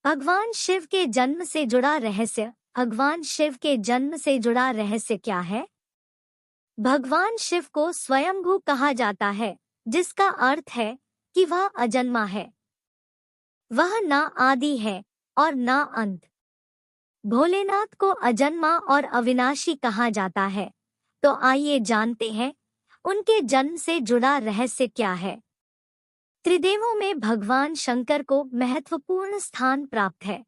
भगवान शिव के जन्म से जुड़ा रहस्य। भगवान शिव के जन्म से जुड़ा रहस्य क्या है? भगवान शिव को स्वयंभू कहा जाता है, जिसका अर्थ है कि वह अजन्मा है। वह ना आदि है और ना अंत। भोलेनाथ को अजन्मा और अविनाशी कहा जाता है। तो आइए जानते हैं उनके जन्म से जुड़ा रहस्य क्या है। त्रिदेवों में भगवान शंकर को महत्वपूर्ण स्थान प्राप्त है।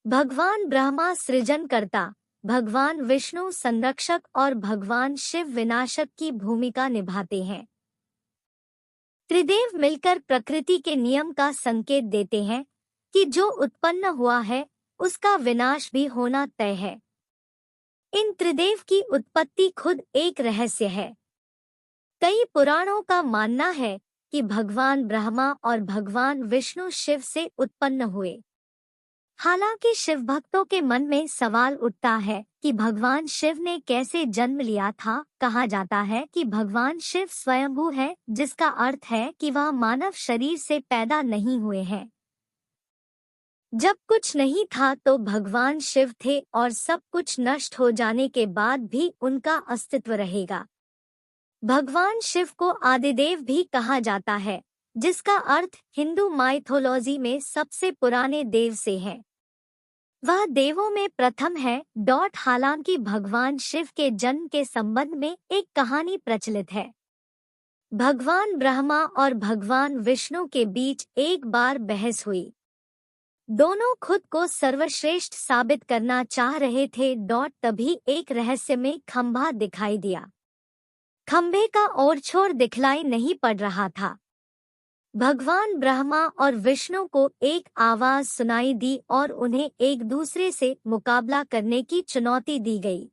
भगवान ब्रह्मा सृजनकर्ता, भगवान विष्णु संरक्षक और भगवान शिव विनाशक की भूमिका निभाते हैं। त्रिदेव मिलकर प्रकृति के नियम का संकेत देते हैं कि जो उत्पन्न हुआ है उसका विनाश भी होना तय है। इन त्रिदेव की उत्पत्ति खुद एक रहस्य है। कई पुराणों का मानना है कि भगवान ब्रह्मा और भगवान विष्णु शिव से उत्पन्न हुए। हालांकि शिव भक्तों के मन में सवाल उठता है कि भगवान शिव ने कैसे जन्म लिया था। कहा जाता है कि भगवान शिव स्वयंभू है, जिसका अर्थ है कि वह मानव शरीर से पैदा नहीं हुए हैं। जब कुछ नहीं था तो भगवान शिव थे और सब कुछ नष्ट हो जाने के बाद भी उनका अस्तित्व रहेगा। भगवान शिव को आदिदेव भी कहा जाता है, जिसका अर्थ हिंदू माइथोलॉजी में सबसे पुराने देव से है। वह देवों में प्रथम है। हालांकि भगवान शिव के जन्म के संबंध में एक कहानी प्रचलित है। भगवान ब्रह्मा और भगवान विष्णु के बीच एक बार बहस हुई। दोनों खुद को सर्वश्रेष्ठ साबित करना चाह रहे थे। तभी एक रहस्यमय खंभा दिखाई दिया। खंभे का और छोर दिखलाई नहीं पड़ रहा था। भगवान ब्रह्मा और विष्णु को एक आवाज सुनाई दी और उन्हें एक दूसरे से मुकाबला करने की चुनौती दी गई।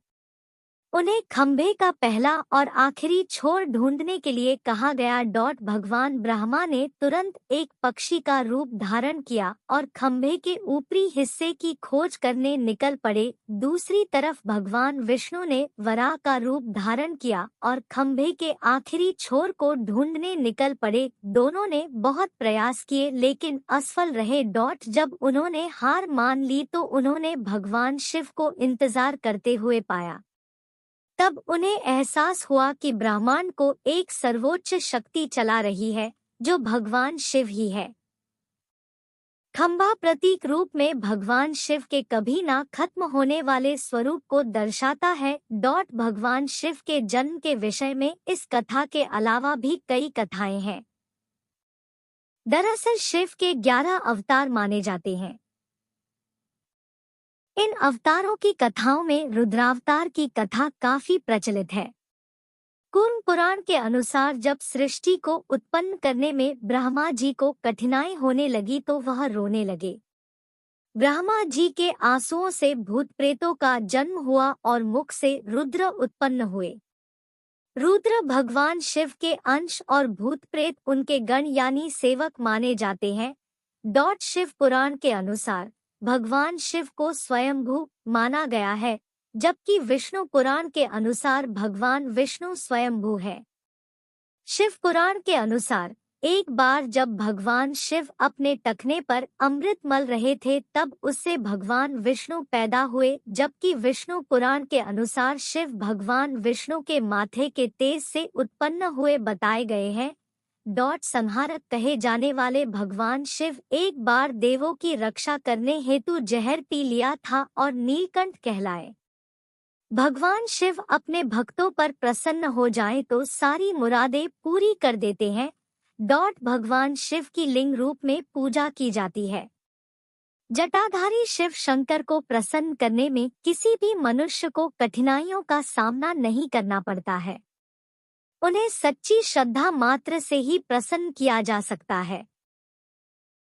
उन्हें खंभे का पहला और आखिरी छोर ढूंढने के लिए कहा गया। भगवान ब्रह्मा ने तुरंत एक पक्षी का रूप धारण किया और खंभे के ऊपरी हिस्से की खोज करने निकल पड़े। दूसरी तरफ भगवान विष्णु ने वराह का रूप धारण किया और खंभे के आखिरी छोर को ढूंढने निकल पड़े। दोनों ने बहुत प्रयास किए लेकिन असफल रहे। जब उन्होंने हार मान ली तो उन्होंने भगवान शिव को इंतजार करते हुए पाया। तब उन्हें एहसास हुआ कि ब्रह्मांड को एक सर्वोच्च शक्ति चला रही है, जो भगवान शिव ही है। खंभा प्रतीक रूप में भगवान शिव के कभी ना खत्म होने वाले स्वरूप को दर्शाता है। भगवान शिव के जन्म के विषय में इस कथा के अलावा भी कई कथाएं हैं। दरअसल शिव के 11 अवतार माने जाते हैं। इन अवतारों की कथाओं में रुद्रावतार की कथा काफी प्रचलित है। कूर्म पुराण के अनुसार जब सृष्टि को उत्पन्न करने में ब्रह्मा जी को कठिनाई होने लगी तो वह रोने लगे। ब्रह्मा जी के आंसुओं से भूत प्रेतों का जन्म हुआ और मुख से रुद्र उत्पन्न हुए। रुद्र भगवान शिव के अंश और भूत प्रेत उनके गण यानी सेवक माने जाते हैं। शिव पुराण के अनुसार भगवान शिव को स्वयंभू माना गया है, जबकि विष्णु पुराण के अनुसार भगवान विष्णु स्वयंभू है। शिव पुराण के अनुसार एक बार जब भगवान शिव अपने टखने पर अमृत मल रहे थे तब उससे भगवान विष्णु पैदा हुए, जबकि विष्णु पुराण के अनुसार शिव भगवान विष्णु के माथे के तेज से उत्पन्न हुए बताए गए हैं। संहारक कहे जाने वाले भगवान शिव एक बार देवों की रक्षा करने हेतु जहर पी लिया था और नीलकंठ कहलाए। भगवान शिव अपने भक्तों पर प्रसन्न हो जाएं तो सारी मुरादें पूरी कर देते हैं। भगवान शिव की लिंग रूप में पूजा की जाती है। जटाधारी शिव शंकर को प्रसन्न करने में किसी भी मनुष्य को कठिनाइयों का सामना नहीं करना पड़ता है। उन्हें सच्ची श्रद्धा मात्र से ही प्रसन्न किया जा सकता है।